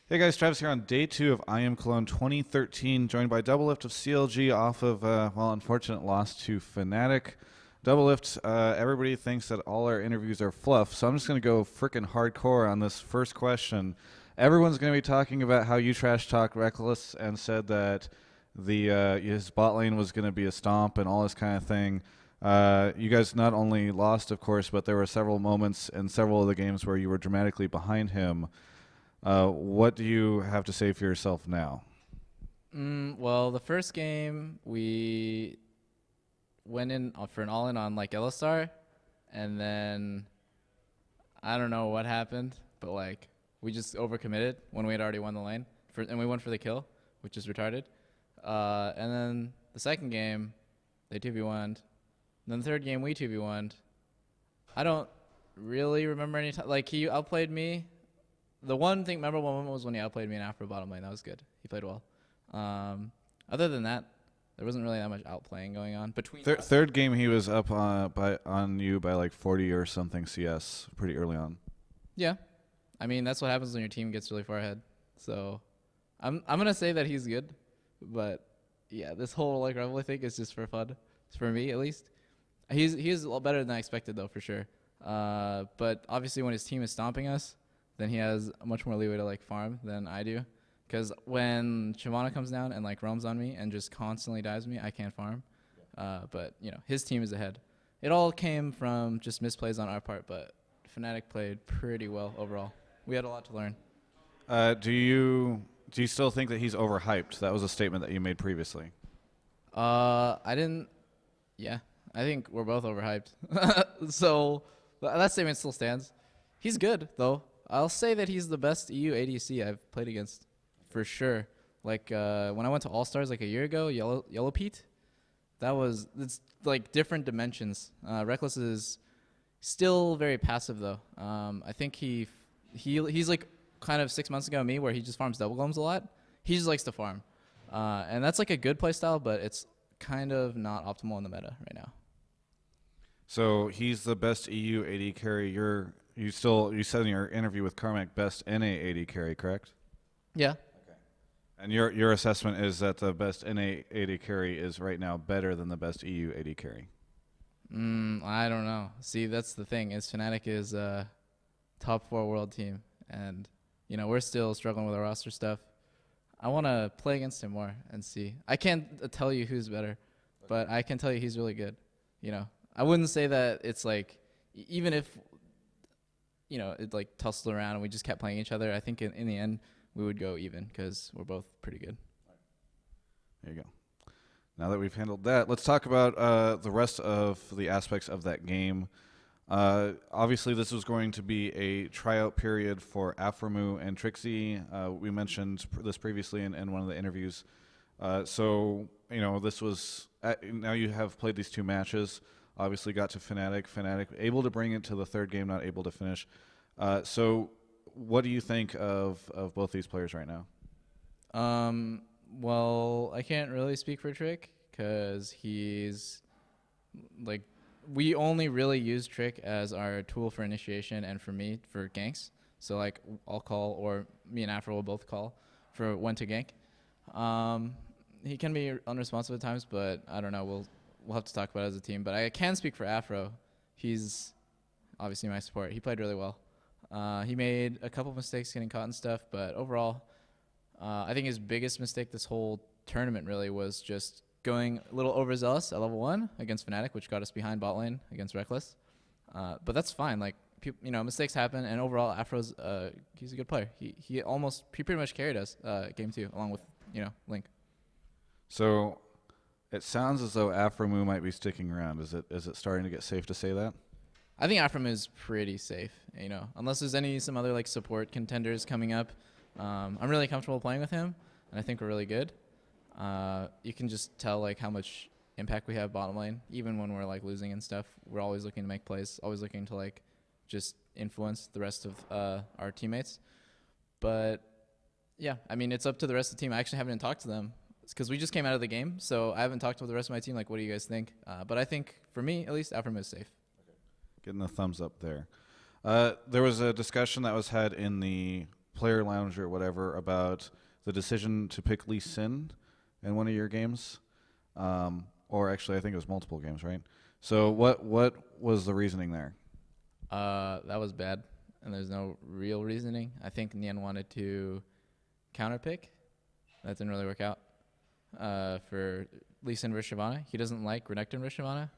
Hey guys, Travis here on day 2 of I Am Cologne 2013, joined by Doublelift of CLG off of, unfortunate loss to Fnatic. Doublelift, everybody thinks that all our interviews are fluff, so I'm just going to go freaking hardcore on this first question. Everyone's going to be talking about how you trash talk Rekkles and said that his bot lane was going to be a stomp and all this kind of thing. You guys not only lost, of course, but there were several moments in several of the games where you were dramatically behind him. What do you have to say for yourself now? Well, the first game we went in for an all-in on like Yellow Star, and then I don't know what happened, but like we just overcommitted when we had already won the lane, and we went for the kill, which is retarded. And then the second game, they 2v1'd. Then the third game, we 2v1'd. I don't really remember any time. Like, he outplayed me. The one thing memorable moment was when he outplayed me in Afro bottom lane. That was good. He played well. Other than that, there wasn't really that much outplaying going on between us. Third game, he was up on you by like 40 or something CS pretty early on. Yeah, I mean that's what happens when your team gets really far ahead. So, I'm gonna say that he's good, but yeah, this whole like rivalry thing is just for fun. It's for me at least. He's a lot better than I expected though, for sure. But obviously when his team is stomping us, then he has much more leeway to like farm than I do. Because when Shyvana comes down and like roams on me and just constantly dives me, I can't farm. But you know, his team is ahead. It all came from just misplays on our part, but Fnatic played pretty well overall. We had a lot to learn. Do you still think that he's overhyped? That was a statement that you made previously. I didn't. Yeah, I think we're both overhyped. So that statement still stands. He's good though. I'll say that he's the best EU ADC I've played against, for sure. Like when I went to All Stars like a year ago, Yellow Pete, it's like different dimensions. Rekkles is still very passive though. I think he's like kind of 6 months ago me, where he just farms double golems a lot. He just likes to farm, and that's like a good play style, but it's kind of not optimal in the meta right now. So he's the best EU AD carry. You said in your interview with Carmack best NA AD carry, correct? Yeah. Okay. And your assessment is that the best NA AD carry is right now better than the best EU AD carry. I don't know. See, that's the thing. Is Fnatic is a top 4 world team, and you know we're still struggling with our roster stuff. I want to play against him more and see. I can't tell you who's better, but I can tell you he's really good. You know, I wouldn't say that it's like even if you know it like tussled around and we just kept playing each other. I think in the end we would go even because we're both pretty good. There you go. Now that we've handled that, let's talk about the rest of the aspects of that game. Obviously, this was going to be a tryout period for Aframu and Trixie. We mentioned this previously in one of the interviews. So, you know, this was now you have played these 2 matches. Obviously, got to Fnatic. Fnatic able to bring it to the 3rd game, not able to finish. So, what do you think of both these players right now? Well, I can't really speak for Trick because he's like we only really use Trick as our tool for initiation and for me for ganks. So like I'll call, or me and Afro will both call for when to gank. He can be unresponsive at times, but I don't know. We'll have to talk about it as a team. But I can speak for Afro. He's obviously my support. He played really well. He made a couple mistakes getting caught and stuff, but overall, I think his biggest mistake this whole tournament really was just going a little overzealous at level 1 against Fnatic, which got us behind bot lane against Rekkles. But that's fine. Like, you know, mistakes happen, and overall, Afro's he's a good player. He pretty much carried us game 2 along with Link. So, it sounds as though Aframu might be sticking around. Is it starting to get safe to say that? I think Afram is pretty safe. You know, unless there's some other like support contenders coming up. I'm really comfortable playing with him, and I think we're really good. You can just tell like how much impact we have bottom lane, even when we're like losing and stuff. We're always looking to make plays, always looking to like just influence the rest of our teammates. But yeah, I mean it's up to the rest of the team. I actually haven't talked to them because we just came out of the game, so I haven't talked to the rest of my team. Like, what do you guys think? But I think for me, at least, Afram is safe. Getting the thumbs up there. There was a discussion that was had in the player lounge or whatever about the decision to pick Lee Sin in one of your games, or actually I think it was multiple games, right? So what was the reasoning there? That was bad, and there's no real reasoning. I think Nian wanted to counterpick. That didn't really work out for Lee Sin versus Shyvana. He doesn't like Renekton versus Shyvana.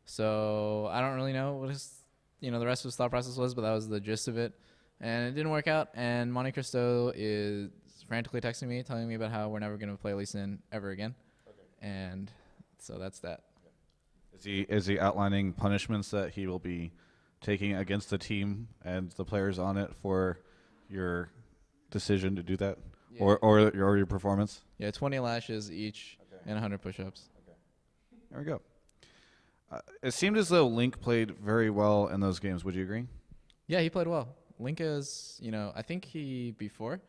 So I don't really know what his, the rest of his thought process was, but that was the gist of it. And it didn't work out, and Monte Cristo is frantically texting me, telling me about how we're never going to play Lee Sin ever again. Okay. And so that's that. Is he outlining punishments that he will be taking against the team and the players on it for your decision to do that? Yeah. Or your performance? Yeah, 20 lashes each and 100 push-ups. Okay. There we go. It seemed as though Link played very well in those games. Would you agree? Yeah, he played well. Link is, I think before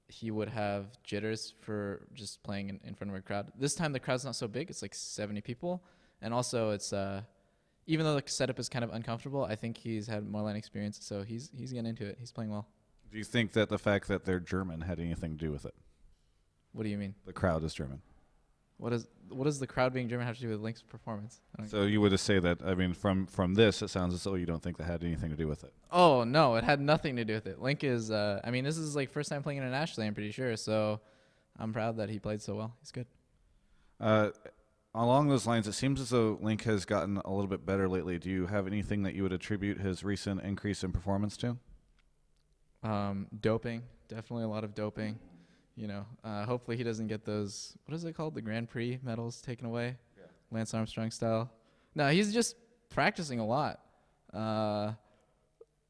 he would have jitters for just playing in front of a crowd. This time the crowd's not so big. It's like 70 people. And also it's, even though the setup is kind of uncomfortable, I think he's had more lane experience. So he's getting into it. He's playing well. Do you think that the fact that they're German had anything to do with it? What do you mean? The crowd is German. What does the crowd being German have to do with Link's performance? So you would just say that, from this, it sounds as though you don't think that had anything to do with it. Oh, no, it had nothing to do with it. Link is, this is like first time playing internationally, I'm pretty sure. So I'm proud that he played so well. He's good. Along those lines, it seems as though Link has gotten a little bit better lately. Do you have anything that you would attribute his recent increase in performance to? Doping. Definitely a lot of doping. Hopefully he doesn't get those, what is it called? The Grand Prix medals taken away? Yeah. Lance Armstrong style. No, he's just practicing a lot.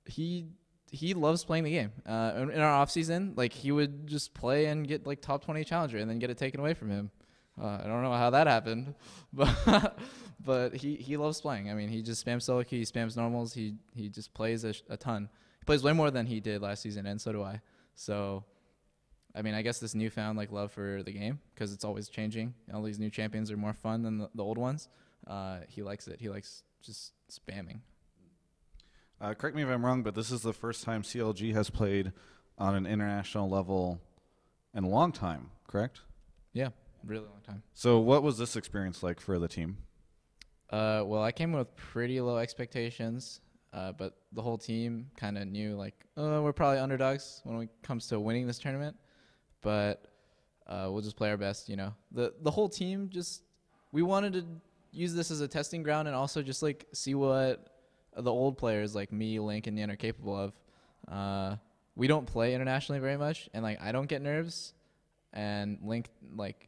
He loves playing the game. In our off season, he would just play and get top 20 challenger and then get it taken away from him. I don't know how that happened, but he loves playing. He just spams solo key, he spams normals. He just plays a ton. He plays way more than he did last season, and so do I. So I guess this newfound love for the game, because it's always changing. All these new champions are more fun than the old ones. He likes it. He likes just spamming. Correct me if I'm wrong, but this is the first time CLG has played on an international level in a long time, correct? Yeah, really long time. So what was this experience like for the team? Well, I came with pretty low expectations, but the whole team kind of knew we're probably underdogs when it comes to winning this tournament. But we'll just play our best, The whole team we wanted to use this as a testing ground and also just see what the old players like me, Link, and Nian are capable of. We don't play internationally very much, and I don't get nerves. And Link,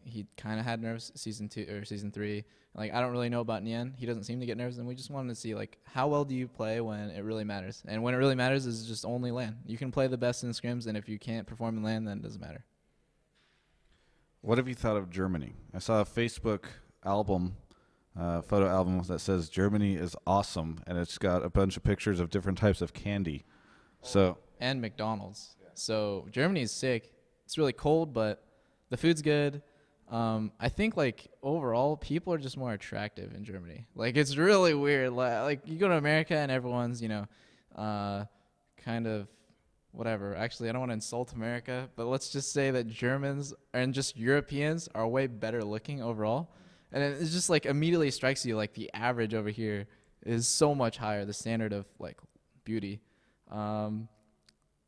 he kind of had nerves season 2 or season 3. I don't really know about Nian. He doesn't seem to get nerves, and we just wanted to see how well do you play when it really matters. And when it really matters is just only LAN. You can play the best in scrims, and if you can't perform in LAN, then it doesn't matter. What have you thought of Germany? I saw a Facebook album, photo album that says Germany is awesome, and it's got a bunch of pictures of different types of candy. And McDonald's. Yeah. So Germany is sick. It's really cold, but the food's good. I think overall people are just more attractive in Germany. It's really weird. You go to America and everyone's kind of whatever. Actually, I don't want to insult America, but let's just say that Germans and just Europeans are way better looking overall. And it just immediately strikes you the average over here is so much higher, the standard of beauty. The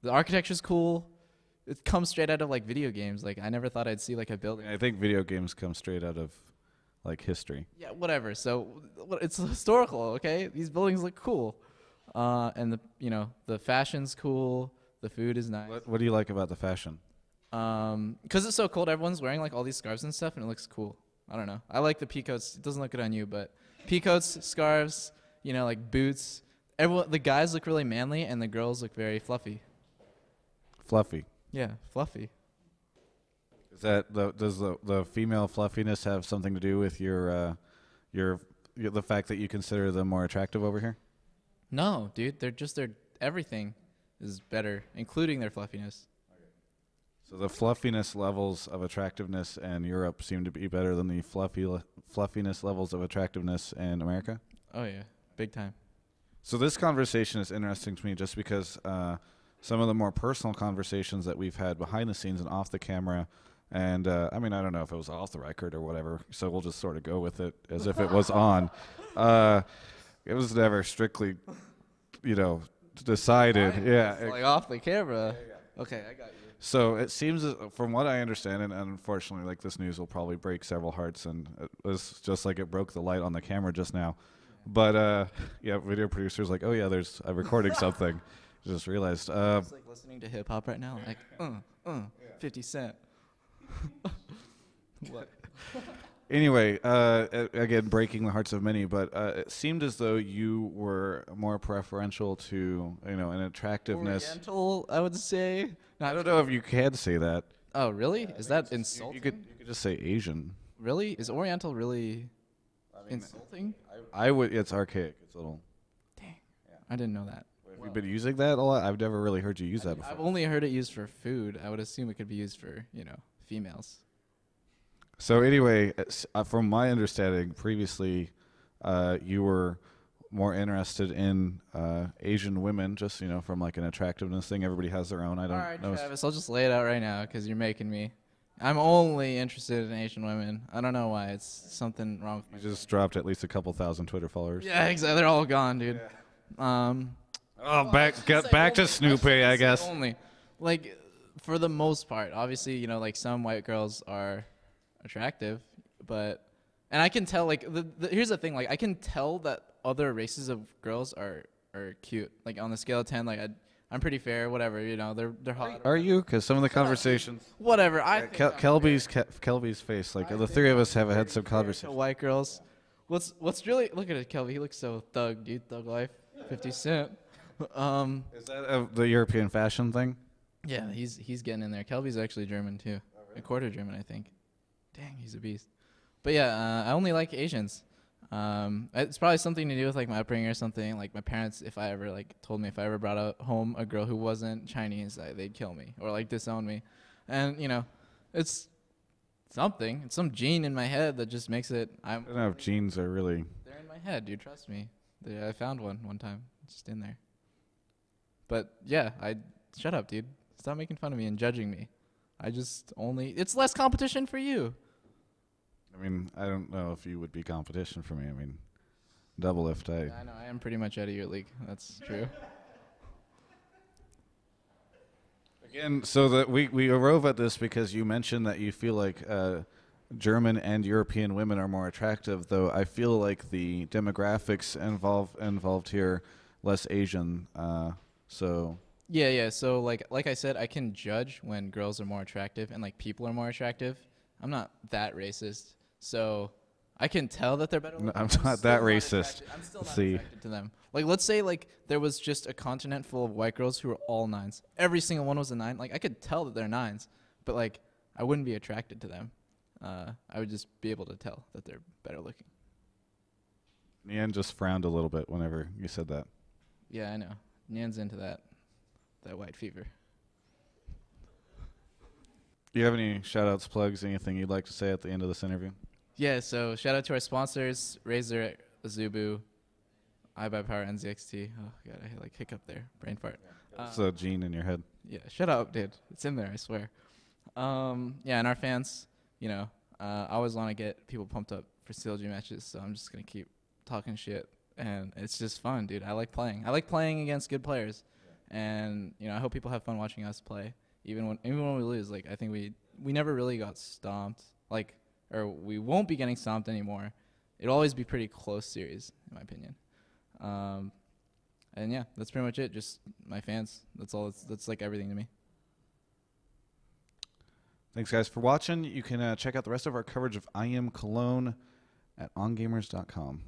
architecture's cool. It comes straight out of video games. I never thought I'd see a building. I think video games come straight out of history. Yeah, whatever. So it's historical, okay? These buildings look cool. And the fashion's cool. The food is nice. What do you like about the fashion? Because it's so cold, everyone's wearing all these scarves and stuff, and it looks cool. I don't know. I like the peacoats. It doesn't look good on you, but peacoats, scarves, boots. The guys look really manly, and the girls look very fluffy. Fluffy. Yeah, fluffy. Is that does the female fluffiness have something to do with the fact that you consider them more attractive over here? No, dude. They're everything is better, including their fluffiness. So the fluffiness levels of attractiveness in Europe seem to be better than the fluffiness levels of attractiveness in America? Oh, yeah. Big time. So this conversation is interesting to me just because some of the more personal conversations that we've had behind the scenes and off the camera. And I mean, I don't know if it was off the record or whatever, so we'll just sort of go with it as if it was on. It was never strictly, decided. Yeah, Like off the camera. Yeah. Okay, I got you. So it seems, from what I understand, and unfortunately, like, this news will probably break several hearts, and it was just like it broke the light on the camera just now. But yeah, video producers like, oh yeah, I'm recording something. Just realized. It's like listening to hip hop right now, like 50 Cent. What? Anyway, again, breaking the hearts of many, but it seemed as though you were more preferential to, an attractiveness. Oriental, I would say. I don't know if you can say that. Oh, really? Is that insulting? You could just say Asian. Really? Is Oriental really insulting? I would. It's archaic. It's a little. Dang. Yeah. I didn't know that. Have you been using that a lot? I've never really heard you use that before. I've only heard it used for food. I would assume it could be used for, females. So anyway, from my understanding, previously, you were more interested in Asian women, just from like an attractiveness thing. Everybody has their own. I don't. All right, know. Travis, I'll just lay it out right now because you're making me. I'm only interested in Asian women. I don't know why. It's something wrong with me. You just dropped at least a couple thousand Twitter followers. Yeah, exactly. They're all gone, dude. Yeah. Back to Snoopy, I guess. Only, like, for the most part, obviously, like some white girls are attractive, and I can tell, like, here's the thing, like, I can tell that other races of girls are cute. Like, on the scale of 10, like, I'm pretty fair, whatever, they're hot. Are you? Because some of the conversations. Whatever. Kelby's face, like, the three of us have had some conversations. White girls. What's really, look at it, Kelby. He looks so thug, dude. Thug life. 50 Cent. Is that the European fashion thing? Yeah, he's getting in there. Kelby's actually German too. Oh, really? A quarter German, I think. Dang, he's a beast. But yeah, I only like Asians. It's probably something to do with like my upbringing or something. Like my parents, if I ever told me if I ever brought home a girl who wasn't Chinese, they'd kill me or like disown me. And it's something. It's some gene in my head that just makes it. I don't know if genes are really. They're in my head, dude. Trust me. I found one time, just in there. But yeah, shut up, dude. Stop making fun of me and judging me. It's less competition for you. I mean, I don't know if you would be competition for me. I mean, Doublelift, Yeah, I know, I am pretty much out of your league. That's true. Again, so that we arrive at this because you mentioned that you feel like German and European women are more attractive, though I feel like the demographics involved here less Asian. So yeah. So like I said, I can judge when girls are more attractive and like people are more attractive. I'm not that racist, so I can tell that they're better. No, I'm not that racist. I'm still not attracted to them. Like, let's say like there was just a continent full of white girls who were all 9s. Every single one was a 9. Like I could tell that they're 9s, but like I wouldn't be attracted to them. I would just be able to tell that they're better looking. Nian just frowned a little bit whenever you said that. Yeah, I know. Nian's into that white fever. Do you have any shout-outs, plugs, anything you'd like to say at the end of this interview? Yeah, so shout out to our sponsors, Razer, Azubu, iBuyPower, NZXT. Oh, God, I hiccup there. Brain fart. It's a gene in your head. Yeah, shut up, dude. It's in there, I swear. Yeah, and our fans, I always want to get people pumped up for CLG matches, so I'm just going to keep talking shit. And it's just fun, dude. I like playing. I like playing against good players. Yeah. And, I hope people have fun watching us play. Even when we lose, I think we never really got stomped. Or we won't be getting stomped anymore. It'll always be pretty close series, in my opinion. And yeah, that's pretty much it. Just my fans. That's all. That's like everything to me. Thanks, guys, for watching. You can check out the rest of our coverage of I Am Cologne at ongamers.com.